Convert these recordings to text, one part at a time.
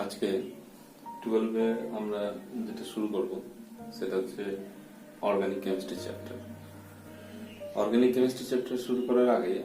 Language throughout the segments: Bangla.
আজকে 12-এ আমরা যেটা শুরু করব সেটা হচ্ছে organic chemistry chapter. Organic chemistry chapter শুরু করার আগে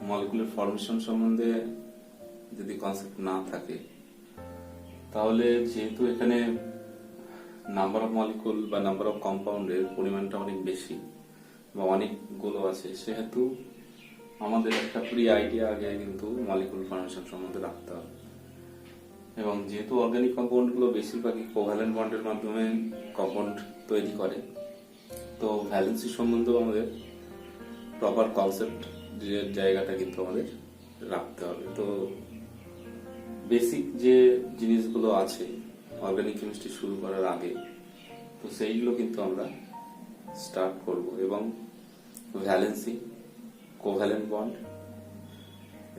মলিকুলার ফর্মেশন সম্বন্ধে যদি কনসেপ্ট না থাকে তাহলে যেহেতু এখানে নাম্বার অফ মলিকুল বা নাম্বার অফ কম্পাউন্ডের পরিমাণটা অনেক বেশি বা অনেকগুলো আছে, সেহেতু আমাদের একটা প্রি আইডিয়া আগে কিন্তু মলিকুলার ফর্মেশন সম্বন্ধে রাখতে হবে। এবং যেহেতু অর্গানিক কম্পাউন্ডগুলো বেশিরভাগই কোভ্যালেন্ট বন্ডের মাধ্যমে কম্পাউন্ড তৈরি করে, তো ভ্যালেন্সি সম্বন্ধেও আমাদের প্রপার কনসেপ্ট যে জায়গাটা কিন্তু আমাদের রাখতে হবে। তো বেসিক যে জিনিসগুলো আছে অর্গানিক কেমিস্ট্রি শুরু করার আগে, তো সেইগুলো কিন্তু আমরা স্টার্ট করব। এবং ভ্যালেন্সি, কোভ্যালেন্ট বন্ড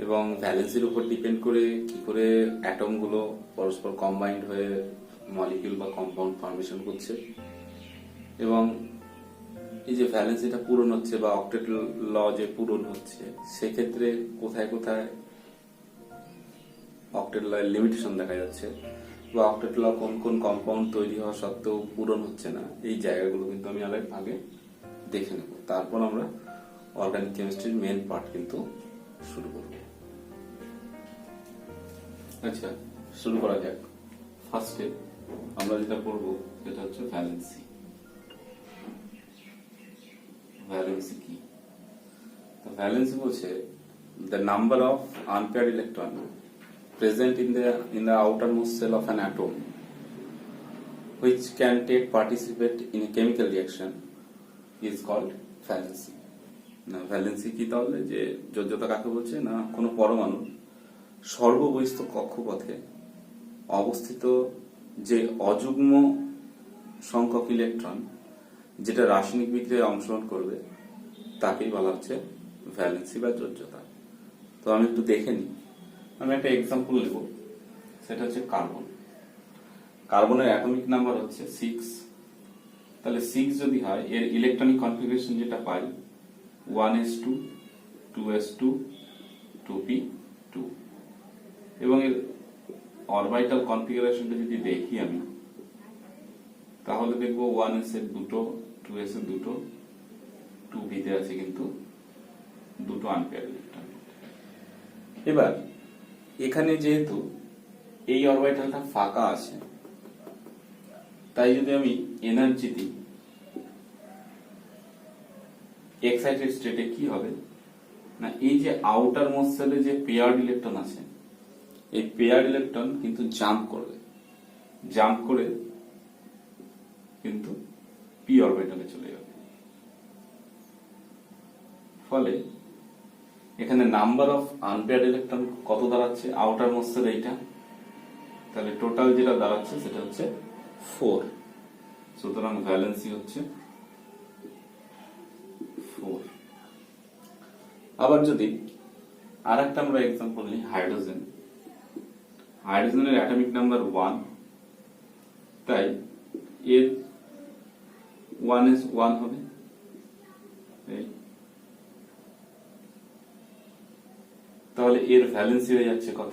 এবং ভ্যালেন্সির উপর ডিপেন্ড করে কি করে অ্যাটমগুলো পরস্পর কম্বাইন্ড হয়ে মলিকিউল বা কম্পাউন্ড ফর্মেশন করছে, এবং এই যে ভ্যালেন্সিটা পূরণ হচ্ছে বা অক্টেট ল যে পূরণ হচ্ছে, সেক্ষেত্রে কোথায় কোথায় অক্টেট ল লিমিটেশন দেখা যাচ্ছে বা অক্টেট ল কোন কোন কম্পাউন্ড তৈরি হওয়া সত্ত্বেও পূরণ হচ্ছে না, এই জায়গাগুলো কিন্তু আমি আগে দেখে নেব। তারপর আমরা অর্গানিক কেমিস্ট্রির মেন পার্ট কিন্তু শুরু করব। আচ্ছা, শুরু করা যাক। ফার্স্টে আমরা যেটা পড়বো সেটা হচ্ছে ভ্যালেন্সি। ভ্যালেন্সি কি? তো ভ্যালেন্সি বলছে the number of unpaired electron present in the outermost cell of an atom which can take participate in a chemical reaction is called valency. না, ভ্যালেন্সি কি তাহলে? যে যোজ্যতা কাকে বলছে না, কোনো পরমাণু সর্ববহিস্থ কক্ষপথে অবস্থিত যে অযুগ্ম সংখ্যক ইলেকট্রন যেটা রাসায়নিক বিক্রিয়ায় অংশগ্রহণ করবে তাকেই বলা হচ্ছে ভ্যালেন্সি বা যোজ্যতা। তো আমি একটু দেখে নিই। আমি একটা এক্সাম্পল নেব, সেটা হচ্ছে কার্বন। কার্বনের অ্যাটমিক নাম্বার হচ্ছে 6। তাহলে 6 যদি হয়, এর ইলেকট্রনিক কনফিগারেশন যেটা পাই 1s2 2s2 2p2, এবং এর অরবিটাল কনফিগারেশনটা যদি দেখি আমি, তাহলে দেখবো 1s এর দুটো, 2s এর দুটো, 2p তে আছে কিন্তু দুটো আনপেয়ার ইলেকট্রন। এবার এখানে যেহেতু এই অরবিটালটা ফাঁকা আছে, তাই যদি আমি এনার্জি দিই, এক্সাইটেড স্টেটে কি হবে না, এই যে আউটার মোস্ট সেলে যে পেয়ার্ড ইলেকট্রন আছে, এই পেয়ার্ড ইলেকট্রন কিন্তু জাম্প করে কিন্তু পি অরবিটালে চলে যাবে। ফলে এখানে নাম্বার অফ আনপেয়ার্ড ইলেকট্রন কত দাঁড়াচ্ছে আউটার মোস্ট সেল এইটা, তাহলে টোটাল যেটা দাঁড়াচ্ছে সেটা হচ্ছে 4। সুতরাং ভ্যালেন্সি হচ্ছে 4। আবার যদি আর একটা আমরা এক্সাম্পল নিই, হাইড্রোজেন। হাইড্রোজেনের অ্যাটমিক নাম্বার 1, তাই এর 1s1 হবে। তাহলে এর ভ্যালেন্সি হয়ে যাচ্ছে কত?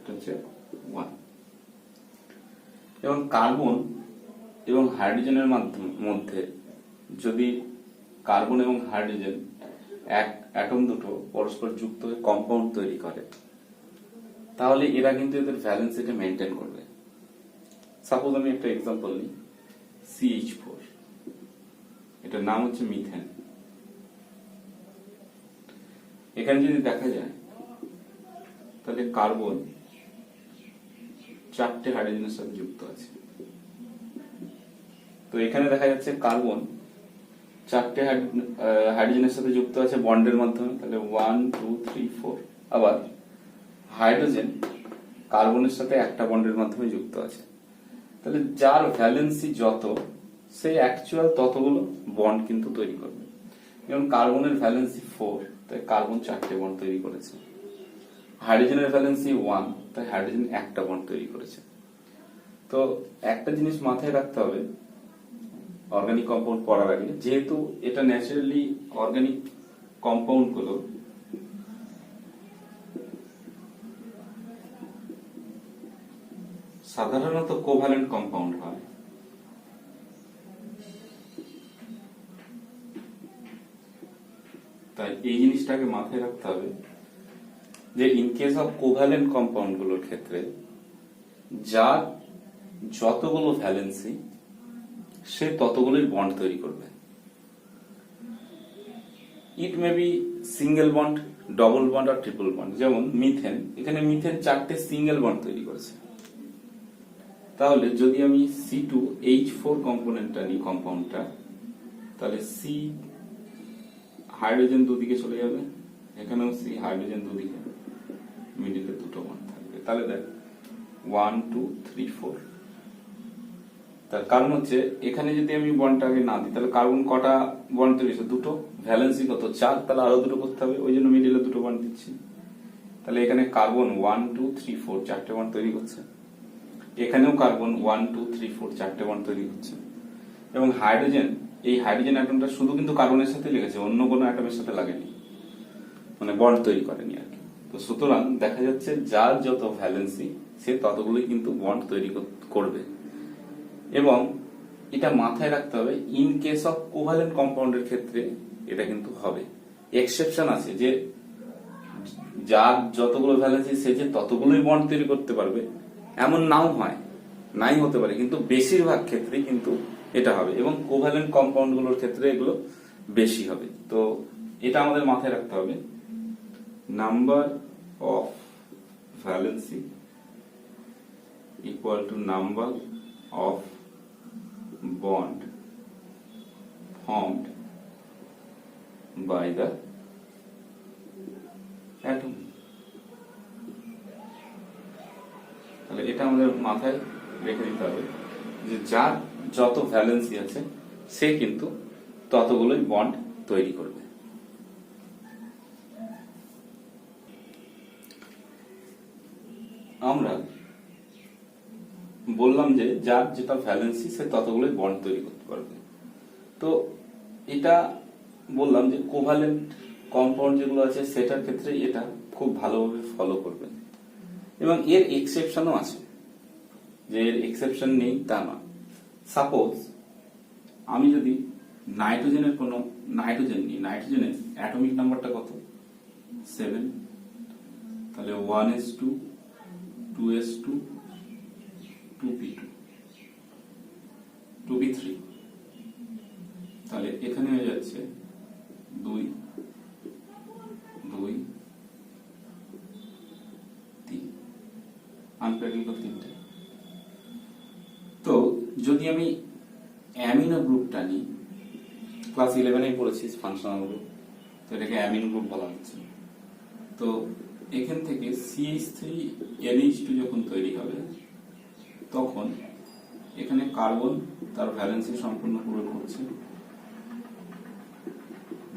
হচ্ছে 1। এবং কার্বন এবং হাইড্রোজেনের মধ্যে যদি কার্বন এবং হাইড্রোজেন এক অ্যাটম দুটো পরস্পর যুক্ত হয়ে কম্পাউন্ড তৈরি করে, তাহলে এরা কিন্তু এদের ভ্যালেন্সিটা মেনটেন করবে। সাপোজ আমি একটা এক্সাম্পল নিই, CH4, এটার নাম হচ্ছে মিথেন। এখানে যদি দেখা যায় তাহলে কার্বন 4টে হাইড্রোজেনের সাথে যুক্ত আছে। তো এখানে দেখা যাচ্ছে কার্বন 4টে হাইড্রোজেনের সাথে যুক্ত আছে বন্ডের মাধ্যমে, তাহলে 1 2 3 4। আবার হাইড্রোজেন কার্বনের সাথে একটা বন্ডের মাধ্যমে যুক্ত আছে। তাহলে যার ভ্যালেন্সি যত, সেই অ্যাকচুয়াল ততগুলো বন্ড কিন্তু তৈরি করবে। যেমন কার্বনের ভ্যালেন্সি 4, তাই কার্বন 4টে বন্ড তৈরি করেছে। হাইড্রোজেনের ভ্যালেন্সি 1, তাই হাইড্রোজেন একটা বন্ড তৈরি করেছে। তো একটা জিনিস মাথায় রাখতে হবে অর্গানিক কম্পাউন্ড পড়ার আগে, যেহেতু এটা ন্যাচারালি অর্গানিক কম্পাউন্ড গুলো সাধারণত কোভ্যালেন্ট কম্পাউন্ড হয় তাই এই জিনিসটাকে মাথায় রাখতে হবে যে in case of covalent compound গুলোর ক্ষেত্রে যার যতগুলো ভ্যালেন্সি সে ততগুলোই বন্ড তৈরি করবে। It may be single bond, double bond আর ট্রিপল বন্ড। যেমন মিথেন, এখানে মিথেন 4টে সিঙ্গেল বন্ড তৈরি করেছে। তাহলে যদি আমি C2H4 কম্পোনেন্টটা নিই কম্পাউন্ডটা, তাহলে সি হাইড্রোজেন দুদিকে চলে যাবে, এখানেও সি হাইড্রোজেন দুদিকে, মিডিলে দুটো বন্ড থাকবে। তাহলে দেখ 1 2 3 4। তার কারণ হচ্ছে এখানে যদি আমি বন্ডটাকে না দিই তাহলে কার্বন কটা বন্ড তৈরি হচ্ছে? দুটো। ভ্যালেন্সি কত? 4। তাহলে আরো দুটো করতে হবে, ওই জন্য মিডিলে দুটো বন্ড দিচ্ছি। তাহলে এখানে কার্বন 1 2 3 4 4টে বন্ড তৈরি করছে, এখানেও কার্বন 1 2 3 4 4টে বন্ড তৈরি হচ্ছে। এবং হাইড্রোজেন, এই হাইড্রোজেন অ্যাটমটা শুধু কিন্তু কার্বনের সাথে লেগেছে, অন্য কোনো অ্যাটমের সাথে লাগেনি, মানে বন্ড তৈরি করেনি আর কি। তো সুতরাং দেখা যাচ্ছে যার যত ভ্যালেন্সি সে ততগুলোই কিন্তু বন্ড তৈরি করবে। এবং এটা মাথায় রাখতে হবে ইন কেস অফ কোভ্যালেন্ট কম্পাউন্ডের ক্ষেত্রে এটা কিন্তু হবে। এক্সেপশন আছে যে যার যতগুলো ভ্যালেন্সি সে যে ততগুলোই বন্ড তৈরি করতে পারবে এমন নাও হয়, নাই হতে পারে, কিন্তু বেশিরভাগ ক্ষেত্রে কিন্তু এটা হবে। এবং কোভ্যালেন্ট কম্পাউন্ড গুলোর ক্ষেত্রে এগুলো বেশি হবে। তো এটা আমাদের মাথায় রাখতে হবে, number of valency equal to number of bond formed by the atom। তাহলে এটা আমাদের মাথায় রেখে দিতে হবে যে যার যত ভ্যালেন্সি আছে সে কিন্তু ততগুলোই বন্ড তৈরি করবে। আমরা বললাম যে যার যেটা ভ্যালেন্সি সে ততগুলোই বন্ড তৈরি করতে পারবে। তো এটা বললাম যে কোভ্যালেন্ট কম্পাউন্ড যেগুলো আছে সেটার ক্ষেত্রে এটা খুব ভালোভাবে ফলো করবে। এবং এর এক্সেপশনও আছে, যে এর এক্সেপশন নেই তা না। সাপোজ আমি যদি নাইট্রোজেনের কোনো নাইট্রোজেন নিই, নাইট্রোজেনের অ্যাটমিক নাম্বারটা কত? 7। তাহলে 1s2 2s2 2p2 2p3, তাহলে এখানে হয়ে যাচ্ছে 2 2 3, আনপ্যারেলল 3টে। তো যদি আমি অ্যামিনো গ্রুপটা নিই, ক্লাস 11 পড়েছি ফাংশনাল গ্রুপ, তো এটাকে অ্যামিনো গ্রুপ বলা হচ্ছে। তো এখান থেকে CH3NH2 যখন তৈরি হবে তখন এখানে কার্বন তার ভ্যালেন্সি সম্পূর্ণ পূরণ করছে।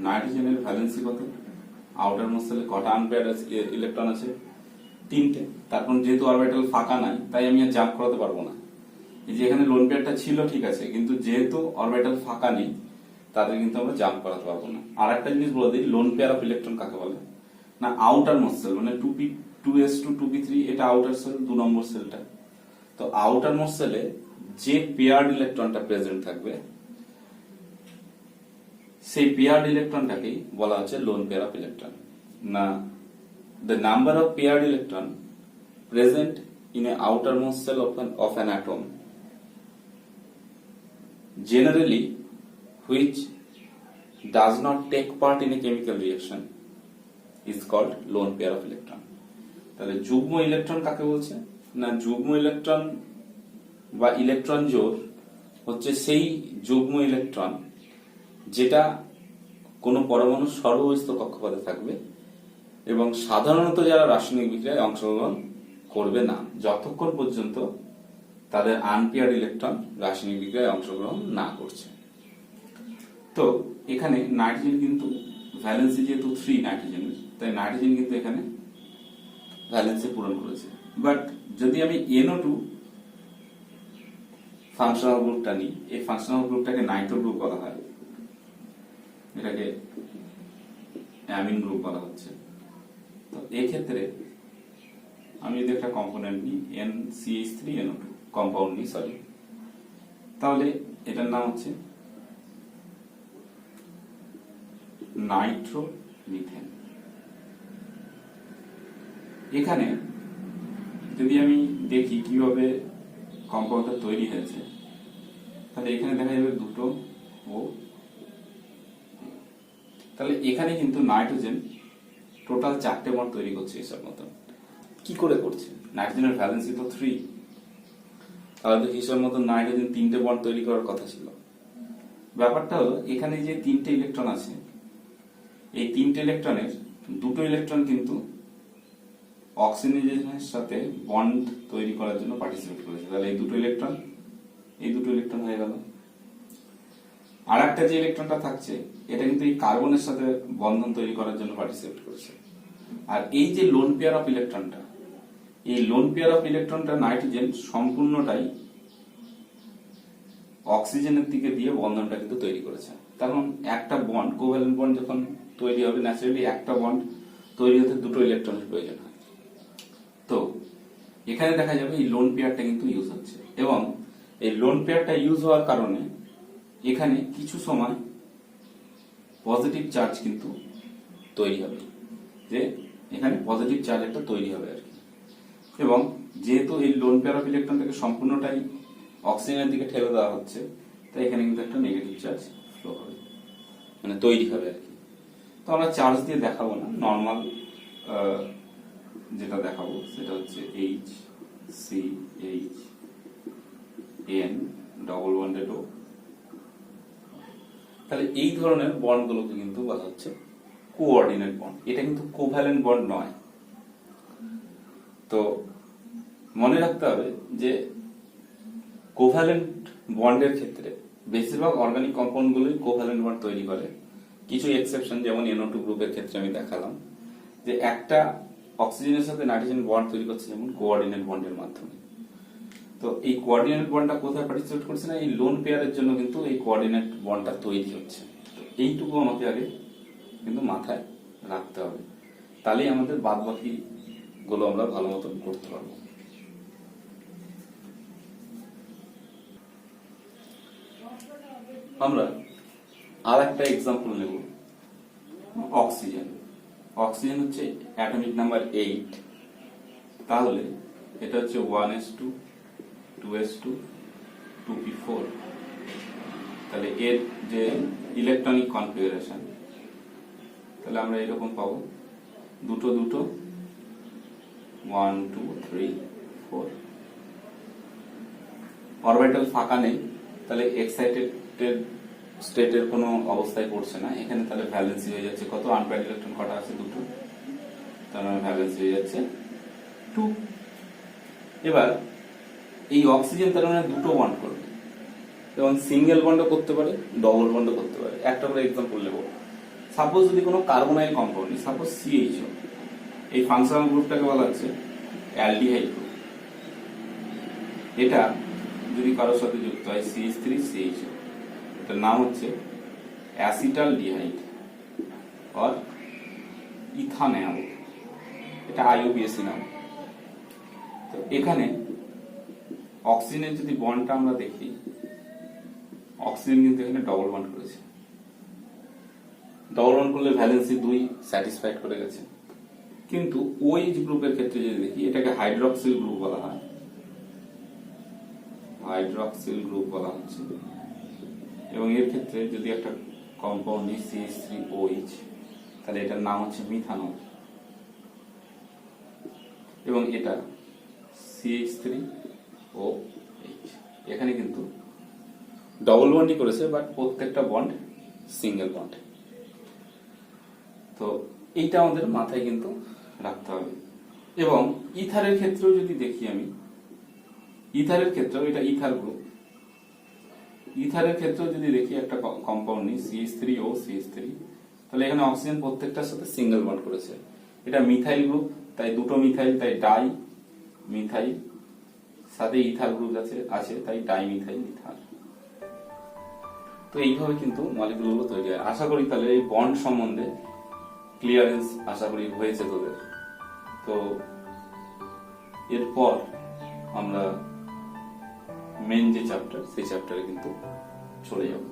নাইট্রোজেনের ভ্যালেন্সি কত? আউটার মোস্ট সেলে কটা আনপেয়ার্ড ইলেকট্রন আছে? 3টে। তারপর যেহেতু অরবিটাল ফাঁকা নাই তাই আমি আর জাম্প করাতে পারবো না। এই যে এখানে লোন পেয়ারটা ছিল ঠিক আছে, কিন্তু যেহেতু অরবিটাল ফাঁকা নেই তাদের কিন্তু আমরা জাম্প করাতে পারবো না। আর একটা জিনিস বলে দিই, লোন পেয়ার অফ ইলেকট্রন কাকে বলে? না আউটার মোস্ট সেল, মানে 2s2 2p3 এটা আউটার সেল, 2 নম্বর সেলটা। তো আউটার মোস্ট সেলে যে পেয়ার্ড ইলেকট্রনটা প্রেজেন্ট থাকবে সেই পেয়ার্ড ইলেকট্রনটাকেই বলা হচ্ছে লোন পেয়ার অফ ইলেকট্রন। না the number of paired electron present in a outermost cell of an atom generally which does not take part in a chemical reaction is called lone pair of electron। তাহলে যুগ্ম ইলেকট্রন কাকে বলছে? না যুগ্ম ইলেকট্রন বা ইলেকট্রন জোড় হচ্ছে সেই যুগ্ম ইলেকট্রন যেটা কোনো পরমাণুর সর্বব্যস্ত কক্ষপথে থাকবে এবং সাধারণত যারা রাসায়নিক বিক্রিয়ায় অংশগ্রহণ করবে না যতক্ষণ পর্যন্ত তাদের আনপেয়ার্ড ইলেকট্রন রাসায়নিক বিক্রিয়ায় অংশগ্রহণ না করছে। তো এখানে নাইট্রোজেন কিন্তু ভ্যালেন্সি যেহেতু 3 নাইট্রোজেনের, তাই নাইট্রোজেন কিন্তু এখানে ভ্যালেন্সি পূরণ করেছে। বাট যদি আমি NO2 ফাংশনাল গ্রুপটা নিই, এই ফাংশনাল গ্রুপটাকে নাইট্রো গ্রুপ বলা হয়, এটাকে অ্যামিন গ্রুপ বলা হচ্ছে। তো এই ক্ষেত্রে আমি যদি একটা কম্পোনেন্ট নিই NCH3NO2 কম্পাউন্ড নিই, সরি, তাহলে এটার নাম হচ্ছে নাইট্রোমিথেন। এখানে যদি আমি দেখি কিভাবে কম্পাউন্ডটা তৈরি হয়েছে, তাহলে এখানে দেখা যাবে দুটো ও, তাহলে এখানে কিন্তু নাইট্রোজেন টোটাল 4টে বন্ড তৈরি করছে এসব মতন। কি করে করছে? নাইট্রোজেনের ভ্যালেন্সি তো 3, তাহলে তো হিসাব মতন নাইট্রোজেন 3টে বন্ড তৈরি করার কথা ছিল। ব্যাপারটা হলো এখানে যে 3টে ইলেকট্রন আছে, এই 3টে ইলেকট্রনের 2টো ইলেকট্রন কিন্তু অক্সিজেনের সাথে বন্ড তৈরি করার জন্য পার্টিসিপেট করেছে, তাহলে এই 2টো ইলেকট্রন হয়ে গেল। আর একটা যে ইলেকট্রনটা থাকছে এটা কিন্তু এই কার্বনের সাথে বন্ধন তৈরি করার জন্য পার্টিসিপেট করেছে। আর এই যে লোন পেয়ার অফ ইলেকট্রনটা, এই লোন পেয়ার অফ ইলেকট্রনটা নাইট্রোজেন সম্পূর্ণটাই অক্সিজেনের দিকে দিয়ে বন্ধনটা কিন্তু তৈরি করেছে। কারণ একটা বন্ড, কোভ্যালেন্ট বন্ড যখন তৈরি হবে, ন্যাচারালি একটা বন্ড তৈরি হতে 2টো ইলেকট্রনের প্রয়োজন হয়। তো এখানে দেখা যাবে এই লোন পেয়ারটা কিন্তু ইউজ হচ্ছে, এবং এই লোন পেয়ারটা ইউজ হওয়ার কারণে এখানে কিছু সময় পজিটিভ চার্জ কিন্তু তৈরি হবে, যে এখানে পজিটিভ চার্জ একটা তৈরি হবে আর কি। এবং যেহেতু এই লোন পেয়ার অফ ইলেকট্রনটাকে সম্পূর্ণটাই অক্সিজেনের দিকে ঠেলে দেওয়া হচ্ছে, তাই এখানে কিন্তু একটা নেগেটিভ চার্জ ফ্লো হবে, মানে তৈরি হবে আর কি। তো আমরা চার্জ দিয়ে দেখাবো না, নর্মাল যেটা দেখাবো সেটা হচ্ছে HCHN ডবল বন্ডেড ও। তাহলে এই ধরনের বন্ডগুলোকে কিন্তু বলা হচ্ছে কোঅর্ডিনেট বন্ড। এটা কিন্তু কোভ্যালেন্ট বন্ড নয়। তো মনে রাখতে হবে যে কোভ্যালেন্ট বন্ডের ক্ষেত্রে বেশিরভাগ অর্গানিক কম্পাউন্ডগুলোই কোভ্যালেন্ট বন্ড তৈরি করে। কিছু এক্সেপশন, যেমন NO2 গ্রুপের ক্ষেত্রে আমি দেখালাম যে একটা অক্সিজেনের সাথে নাইট্রোজেন বন্ড তৈরি করছে যেমন কোঅর্ডিনেট বন্ডের মাধ্যমে। তো এই কোঅর্ডিনেট বন্ডটা কোথায় পার্টিসিপেট করছে না, এই লোন পেয়ারের জন্য কিন্তু এই কোঅর্ডিনেট বন্ডটা তৈরি হচ্ছে। তো এইটুকু আমাকে আগে কিন্তু মাথায় রাখতে হবে, তাহলেই আমাদের বাদ বাকি গুলো আমরা ভালো মতন করতে পারবো। আমরা আর একটা এক্সাম্পল নেব, অক্সিজেন। অক্সিজেন হচ্ছে অ্যাটমিক নাম্বার 8, তাহলে এটা হচ্ছে 1s2 2s2 2p4। তাহলে এর যে ইলেকট্রনিক কনফিগারেশন, তাহলে আমরা এরকম পাবো, দুটো 1 2 3 4, অরবিটাল ফাঁকা নেই, তাহলে এক্সাইটেড স্টেটের কোনো অবস্থায় পড়ছে না এখানে। তাহলে ভ্যালেন্সি হয়ে যাচ্ছে কত, আনপেয়ার্ড ইলেকট্রন কটা আছে, 2টো, তাহলে ভ্যালেন্সি হয়ে যাচ্ছে 2। এবার এই অক্সিজেন তার মানে 2টো বন্ড করবে, এবং সিঙ্গেল বন্ডও করতে পারে, ডবল বন্ডও করতে পারে। একটা করে এক্সাম্পল নেব, সাপোজ যদি কোনো কার্বনাইল কম্পাউন্ড, সাপোজ CHO, এই ফাংশনাল গ্রুপটাকে বলা হচ্ছে অ্যালডিহাইড গ্রুপ। এটা যদি কারোর সাথে যুক্ত হয় CH3CHO, এটার নাম হচ্ছে অ্যাসিটাল ডিহাইড অর ইথানল, এটা IUPAC নাম। তো এখানে অক্সিজেনের যদি বন্ডটা আমরা দেখি, অক্সিজেন কিন্তু এখানে ডবল বন্ড করেছে। ডবল বন্ড করলে ভ্যালেন্সি 2 স্যাটিসফাইড করে গেছে। কিন্তু OH গ্রুপের ক্ষেত্রে যদি দেখি, এটাকে হাইড্রক্সিল গ্রুপ বলা হয়, হাইড্রক্সিল গ্রুপ বলা হচ্ছে। এবং এর ক্ষেত্রে যদি একটা কম্পাউন্ড নিই CH3OH, তাহলে এটার নাম হচ্ছে মিথানল। এবং এটা CH3OH, এখানে কিন্তু ডবল বন্ডই করেছে, বাট প্রত্যেকটা বন্ড সিঙ্গেল বন্ড। তো এইটা আমাদের মাথায় কিন্তু রাখতে হবে। এবং ইথারের ক্ষেত্রেও যদি দেখি আমি, ইথারের ক্ষেত্রেও এটা ইথার গ্রুপ, ইথারের ক্ষেত্রেও যদি দেখি একটা কম্পাউন্ড নিই CH3OCH3, তাহলে এখানে অক্সিজেন প্রত্যেকটার সাথে সিঙ্গেল বন্ড করেছে। এটা মিথাইল গ্রুপ, তাই 2টো মিথাইল, তাই ডাই মিথাইল, সাথে ইথার গ্রুপ আছে তাই ডাইমিথাইল ইথার। তো এইভাবে কিন্তু মলিকিউলগুলো তৈরি হয়। আশা করি তাহলে এই বন্ড সম্বন্ধে ক্লিয়ারেন্স আশা করি হয়েছে তোদের। তো এরপর আমরা মেন যে চ্যাপ্টার সেই চ্যাপ্টারে কিন্তু চলে যাব।